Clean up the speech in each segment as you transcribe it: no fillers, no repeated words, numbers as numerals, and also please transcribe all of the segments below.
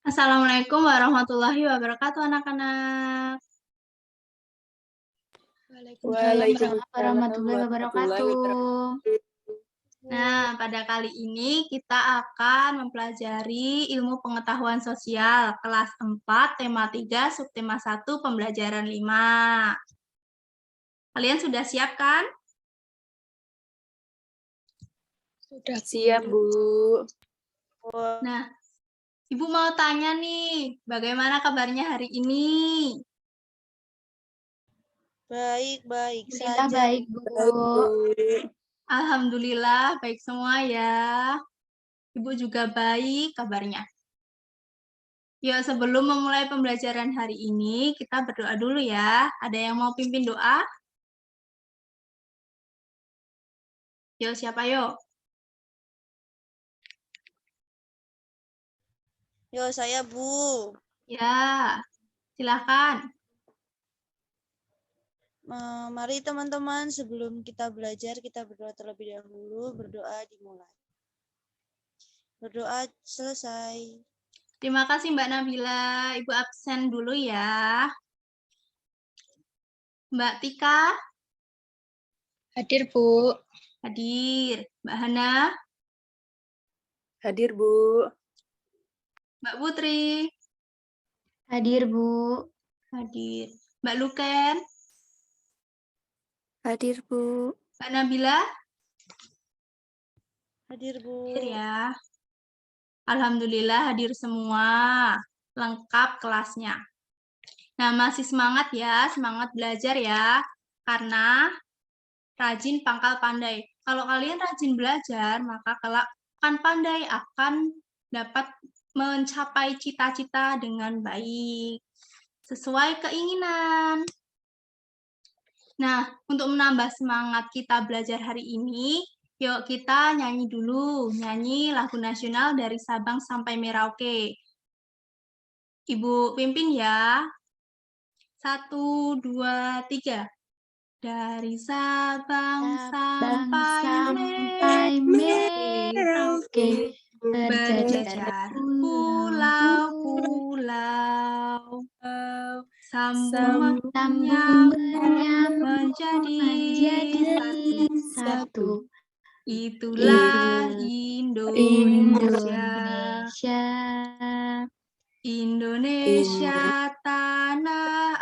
Assalamualaikum warahmatullahi wabarakatuh, anak-anak. Waalaikumsalam Warahmatullahi wabarakatuh. Nah, pada kali ini kita akan mempelajari ilmu pengetahuan sosial kelas 4, tema 3, subtema 1, pembelajaran 5. Kalian sudah siap kan? Sudah siap, Bu. Nah, Ibu mau tanya nih, bagaimana kabarnya hari ini? Baik Alhamdulillah saja. baik, Bu. Alhamdulillah, baik semua ya. Ibu juga baik kabarnya. Ya, sebelum memulai pembelajaran hari ini, kita berdoa dulu ya. Ada yang mau pimpin doa? Yo, siapa yo? Yo, saya Bu. Ya, silakan. Mari teman-teman, sebelum kita belajar, kita berdoa terlebih dahulu. Berdoa dimulai. Berdoa selesai. Terima kasih Mbak Nabila. Ibu absen dulu ya. Mbak Tika? Hadir, Bu. Hadir. Mbak Hana? Hadir, Bu. Mbak Putri? Hadir, Bu. Hadir. Mbak Luken? Hadir, Bu. Mbak Nabila? Hadir, Bu. Hadir ya. Alhamdulillah hadir semua. Lengkap kelasnya. Nah, masih semangat ya, semangat belajar ya. Karena rajin pangkal pandai. Kalau kalian rajin belajar, maka kelak akan pandai, akan dapat mencapai cita-cita dengan baik, sesuai keinginan. Nah, untuk menambah semangat kita belajar hari ini, yuk kita nyanyi dulu, nyanyi lagu nasional dari Sabang sampai Merauke. Ibu pimpin ya. 1, 2, 3. Dari Sabang sampai Merauke, berjajar pulau-pulau, sambungnya menjadi satu. Itulah Indonesia. Indonesia tanah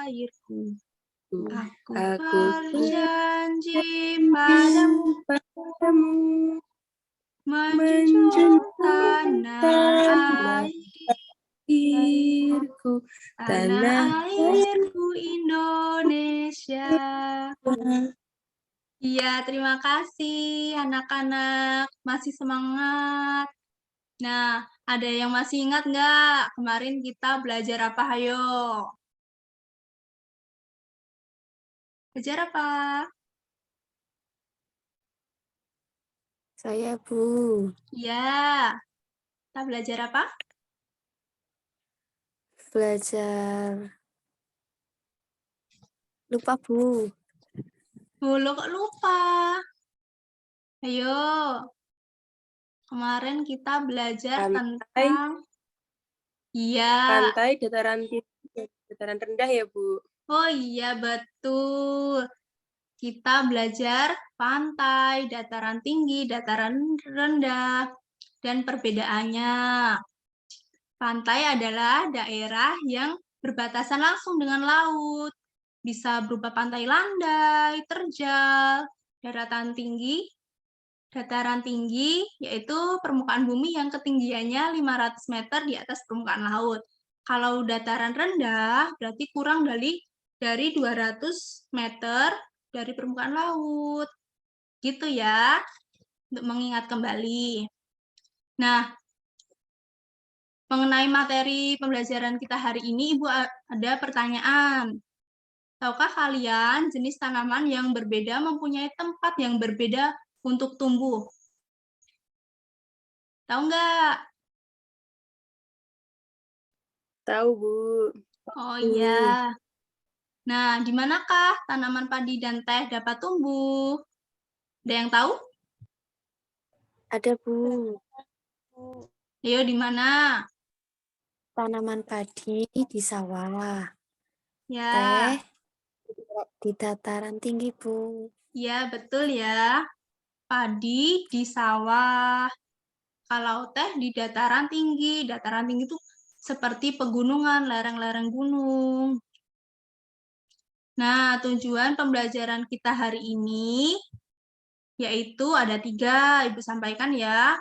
airku. Aku berjanji padamu menjunjung tanah airku, tanah airku Indonesia. Iya, terima kasih anak-anak, masih semangat. Nah, ada yang masih ingat nggak? Kemarin kita belajar apa, ayo? Belajar apa? Saya, Bu. Iya. Kita belajar apa? Belajar. Lupa, Bu. Loh, kok lupa? Ayo. Kemarin kita belajar tentang... Iya. Pantai, dataran tinggi, dataran rendah ya, Bu? Oh iya, betul. Kita belajar pantai, dataran tinggi, dataran rendah, dan perbedaannya. Pantai adalah daerah yang berbatasan langsung dengan laut. Bisa berupa pantai landai, terjal, dataran tinggi yaitu permukaan bumi yang ketinggiannya 500 meter di atas permukaan laut. Kalau dataran rendah berarti kurang dari 200 meter dari permukaan laut. Gitu ya, untuk mengingat kembali. Nah, mengenai materi pembelajaran kita hari ini, Ibu ada pertanyaan. Tahukah kalian jenis tanaman yang berbeda mempunyai tempat yang berbeda untuk tumbuh? Tahu nggak? Tahu, Bu. Oh iya. Nah, di manakah tanaman padi dan teh dapat tumbuh? Ada yang tahu? Ada, Bu. Ayo, di mana? tanaman padi di sawah. Ya, Teh di dataran tinggi, Bu. ya betul ya. Padi di sawah. Kalau teh di dataran tinggi itu seperti pegunungan, lereng-lereng gunung. Nah, tujuan pembelajaran kita hari ini yaitu ada 3, Ibu sampaikan ya.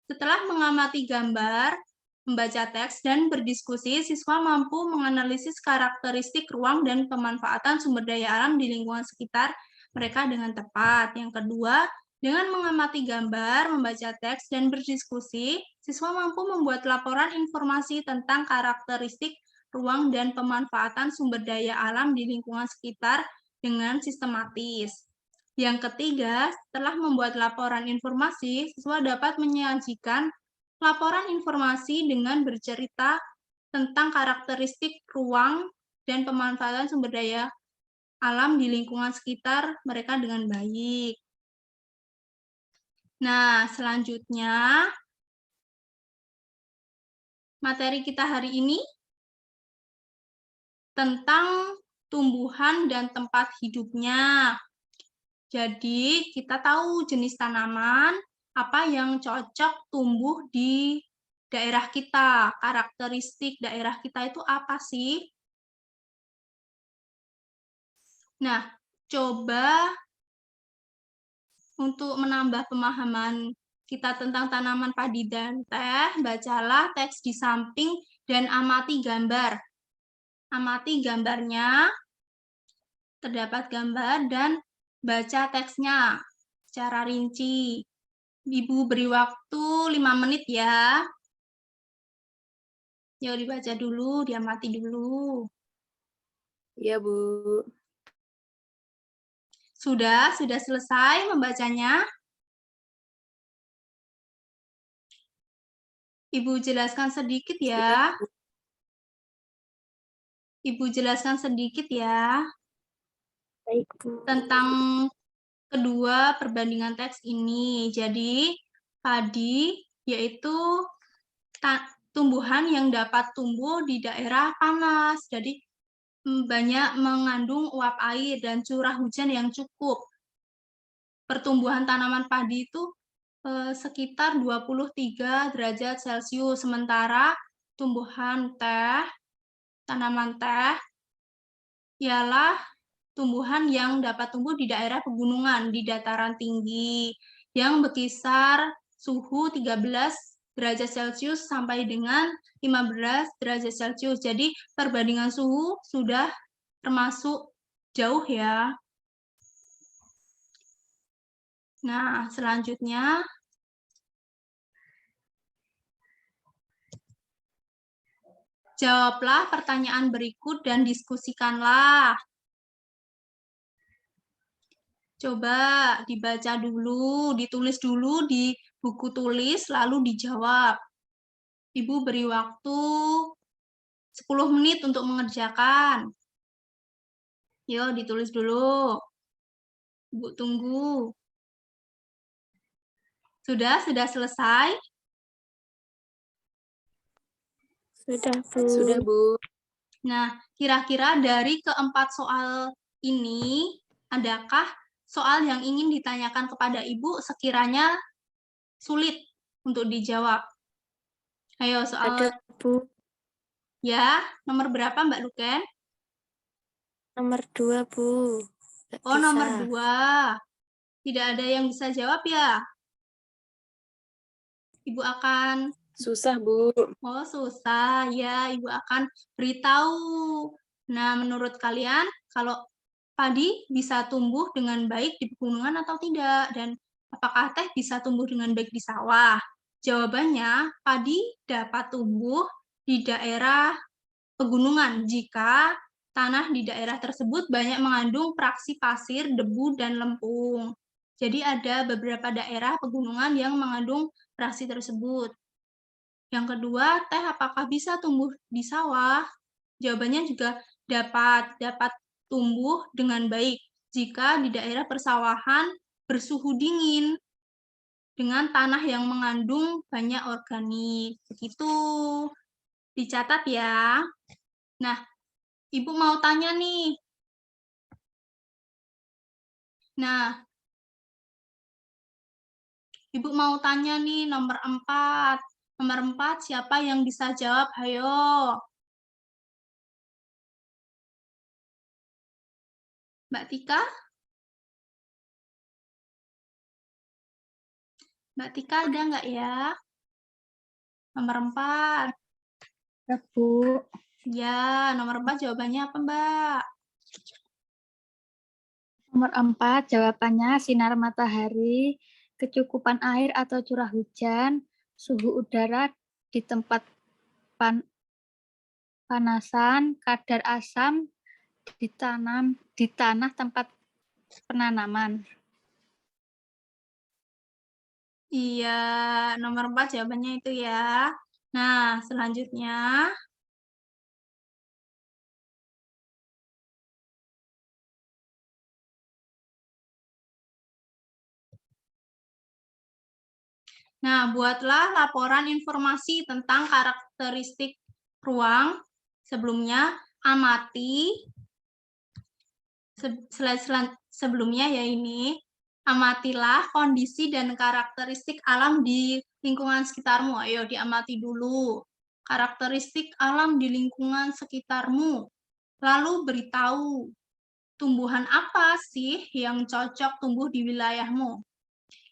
Setelah mengamati gambar, membaca teks, dan berdiskusi, siswa mampu menganalisis karakteristik ruang dan pemanfaatan sumber daya alam di lingkungan sekitar mereka dengan tepat. Yang kedua, dengan mengamati gambar, membaca teks, dan berdiskusi, siswa mampu membuat laporan informasi tentang karakteristik ruang dan pemanfaatan sumber daya alam di lingkungan sekitar dengan sistematis. Yang ketiga, setelah membuat laporan informasi, siswa dapat menyajikan laporan informasi dengan bercerita tentang karakteristik ruang dan pemanfaatan sumber daya alam di lingkungan sekitar mereka dengan baik. Nah, selanjutnya, materi kita hari ini tentang tumbuhan dan tempat hidupnya. Jadi, kita tahu jenis tanaman, apa yang cocok tumbuh di daerah kita. Karakteristik daerah kita itu apa sih? Nah, coba untuk menambah pemahaman kita tentang tanaman padi dan teh, bacalah teks di samping dan amati gambar. Amati gambarnya, terdapat gambar, dan baca teksnya secara rinci. Ibu beri waktu 5 menit ya. Yuk dibaca dulu, diamati dulu. Iya, Bu. Sudah selesai membacanya? Ibu jelaskan sedikit ya. Sudah, Bu. Ibu jelaskan sedikit ya Baik, Bu. tentang kedua perbandingan teks ini. Jadi, padi yaitu tumbuhan yang dapat tumbuh di daerah panas. Jadi, banyak mengandung uap air dan curah hujan yang cukup. Pertumbuhan tanaman padi itu sekitar 23 derajat Celcius, sementara tumbuhan teh, tanaman teh, ialah tumbuhan yang dapat tumbuh di daerah pegunungan, di dataran tinggi, yang berkisar suhu 13 derajat Celcius sampai dengan 15 derajat Celcius. Jadi, perbandingan suhu sudah termasuk jauh ya. Nah, selanjutnya, jawablah pertanyaan berikut dan diskusikanlah. Coba dibaca dulu, ditulis dulu di buku tulis, lalu dijawab. Ibu beri waktu 10 menit untuk mengerjakan. Yuk, ditulis dulu. Ibu tunggu. Sudah selesai? Sudah, Bu. Sudah, Bu. Nah, kira-kira dari keempat soal ini, adakah soal yang ingin ditanyakan kepada Ibu sekiranya sulit untuk dijawab? Ayo, soal Ada, Bu. ya, nomor berapa Mbak Luken? Nomor 2, Bu. Nggak Oh, bisa. nomor 2. Tidak ada yang bisa jawab ya? Ibu akan, Susah, Bu. oh susah, ya Ibu akan beritahu. Nah, menurut kalian, kalau padi bisa tumbuh dengan baik di pegunungan atau tidak? Dan apakah teh bisa tumbuh dengan baik di sawah? Jawabannya, padi dapat tumbuh di daerah pegunungan jika tanah di daerah tersebut banyak mengandung fraksi pasir, debu, dan lempung. Jadi ada beberapa daerah pegunungan yang mengandung fraksi tersebut. Yang kedua, teh apakah bisa tumbuh di sawah? Jawabannya juga dapat tumbuh dengan baik jika di daerah persawahan bersuhu dingin dengan tanah yang mengandung banyak organik. Begitu. Dicatat ya. Nah, Ibu mau tanya nih. Nah, Ibu mau tanya nih nomor 4. Nomor 4 siapa yang bisa jawab? Hayo. Mbak Tika? Mbak Tika ada nggak ya? Nomor 4. Ya, Bu. Ya, nomor 4 jawabannya apa, Mbak? Nomor 4, jawabannya sinar matahari, kecukupan air atau curah hujan, suhu udara di tempat panasan, kadar asam di tanah tempat penanaman. Iya, nomor 4 jawabannya itu ya. Nah, selanjutnya. Nah, buatlah laporan informasi tentang karakteristik ruang. Sebelumnya, amati. Sebelumnya ya ini, amatilah kondisi dan karakteristik alam di lingkungan sekitarmu. Ayo diamati dulu. Karakteristik alam di lingkungan sekitarmu. Lalu beritahu, tumbuhan apa sih yang cocok tumbuh di wilayahmu?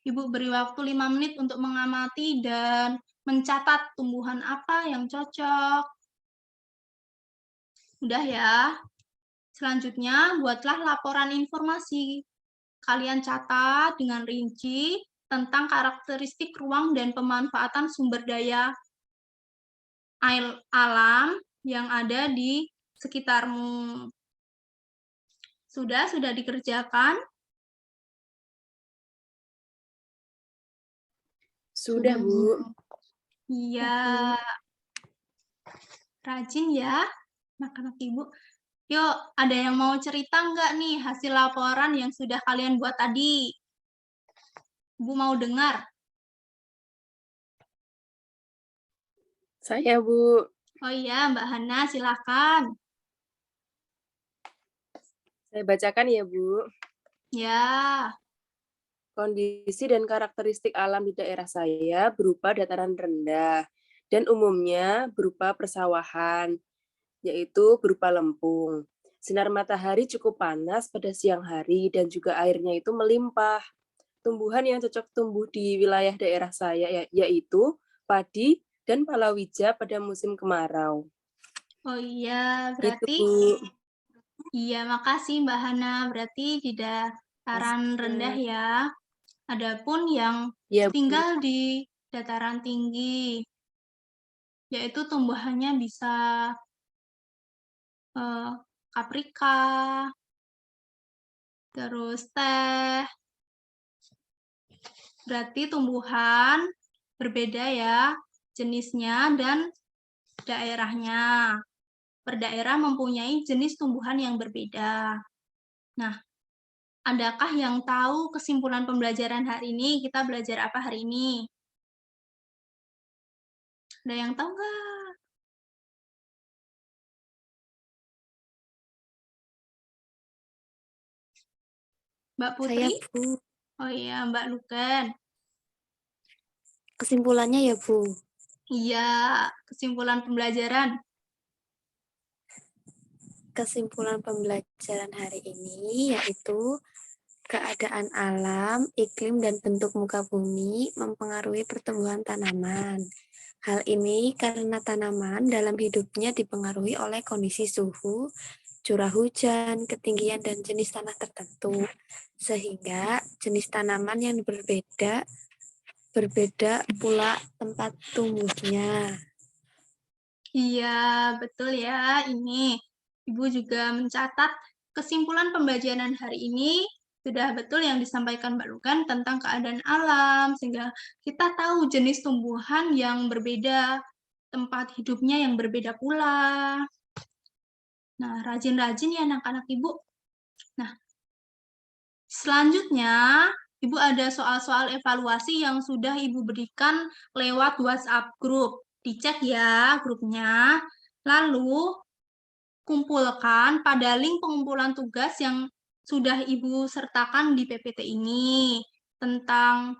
Ibu beri waktu 5 menit untuk mengamati dan mencatat tumbuhan apa yang cocok. Udah ya. Selanjutnya, buatlah laporan informasi. Kalian catat dengan rinci tentang karakteristik ruang dan pemanfaatan sumber daya alam yang ada di sekitarmu. Sudah dikerjakan? Sudah, Bu. Iya. Rajin ya, anak-anak Ibu. Yuk, ada yang mau cerita nggak nih hasil laporan yang sudah kalian buat tadi? Ibu mau dengar? Saya, Bu. Oh iya, Mbak Hana, silakan. Saya bacakan ya, Bu. Ya, Kondisi dan karakteristik alam di daerah saya berupa dataran rendah dan umumnya berupa persawahan, yaitu berupa lempung. Sinar matahari cukup panas pada siang hari dan juga airnya itu melimpah. Tumbuhan yang cocok tumbuh di wilayah daerah saya yaitu padi dan palawija pada musim kemarau. oh iya, Gitu, berarti Bu. iya, makasih Mbak Hana. Berarti di dataran rendah ya. Adapun yang Ya, Bu. tinggal di dataran tinggi, yaitu tumbuhannya bisa kaprika, terus teh. Berarti tumbuhan berbeda ya jenisnya dan daerahnya. Per daerah mempunyai jenis tumbuhan yang berbeda. Nah, adakah yang tahu kesimpulan pembelajaran hari ini? Kita belajar apa hari ini? Ada yang tahu nggak? Mbak Putri? Saya, Bu. Oh iya, Mbak Luken. Kesimpulannya ya, Bu. Iya, kesimpulan pembelajaran. Kesimpulan pembelajaran hari ini yaitu keadaan alam, iklim, dan bentuk muka bumi mempengaruhi pertumbuhan tanaman. Hal ini karena tanaman dalam hidupnya dipengaruhi oleh kondisi suhu, curah hujan, ketinggian, dan jenis tanah tertentu. Sehingga jenis tanaman yang berbeda pula tempat tumbuhnya. Iya, betul ya. Ini Ibu juga mencatat kesimpulan pembelajaran hari ini sudah betul yang disampaikan Mbak Lukan tentang keadaan alam, sehingga kita tahu jenis tumbuhan yang berbeda, tempat hidupnya yang berbeda pula. Nah, rajin-rajin ya anak-anak Ibu. Nah, selanjutnya Ibu ada soal-soal evaluasi yang sudah Ibu berikan lewat WhatsApp group. Dicek ya grupnya. Lalu kumpulkan pada link pengumpulan tugas yang sudah Ibu sertakan di PPT ini tentang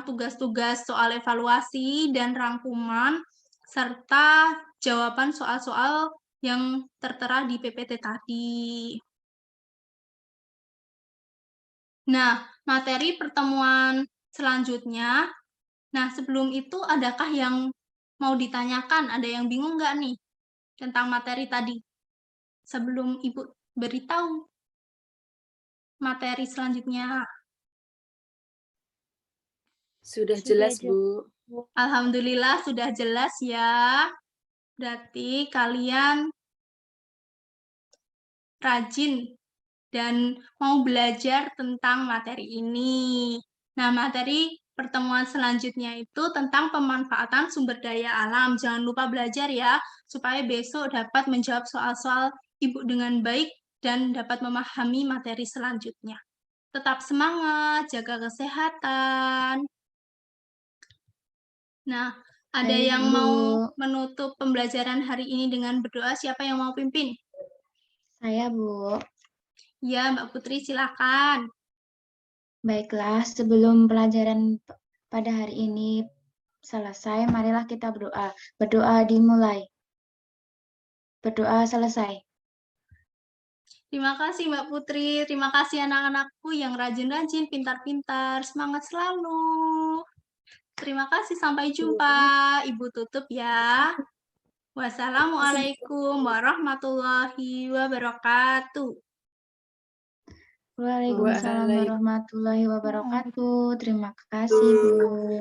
tugas-tugas soal evaluasi dan rangkuman serta jawaban soal-soal yang tertera di PPT tadi. Nah, materi pertemuan selanjutnya. Nah, sebelum itu adakah yang mau ditanyakan? Ada yang bingung nggak nih tentang materi tadi? Sebelum Ibu beritahu materi selanjutnya. Sudah Sudah jelas, jelas. Bu. Alhamdulillah sudah jelas ya. Berarti kalian rajin dan mau belajar tentang materi ini. Nah, materi pertemuan selanjutnya itu tentang pemanfaatan sumber daya alam. Jangan lupa belajar ya, supaya besok dapat menjawab soal-soal Ibu dengan baik dan dapat memahami materi selanjutnya. Tetap semangat, jaga kesehatan. Nah, ada Baik, yang Bu. mau menutup pembelajaran hari ini dengan berdoa? Siapa yang mau pimpin? Saya, Bu. Ya, Mbak Putri, silakan. Baiklah, sebelum pelajaran pada hari ini selesai, marilah kita berdoa. Berdoa dimulai. Berdoa selesai. Terima kasih Mbak Putri, terima kasih anak-anakku yang rajin-rajin, pintar-pintar, semangat selalu. Terima kasih, sampai jumpa. Ibu tutup ya. Wassalamualaikum warahmatullahi wabarakatuh. Waalaikumsalam warahmatullahi wabarakatuh. Terima kasih, Bu.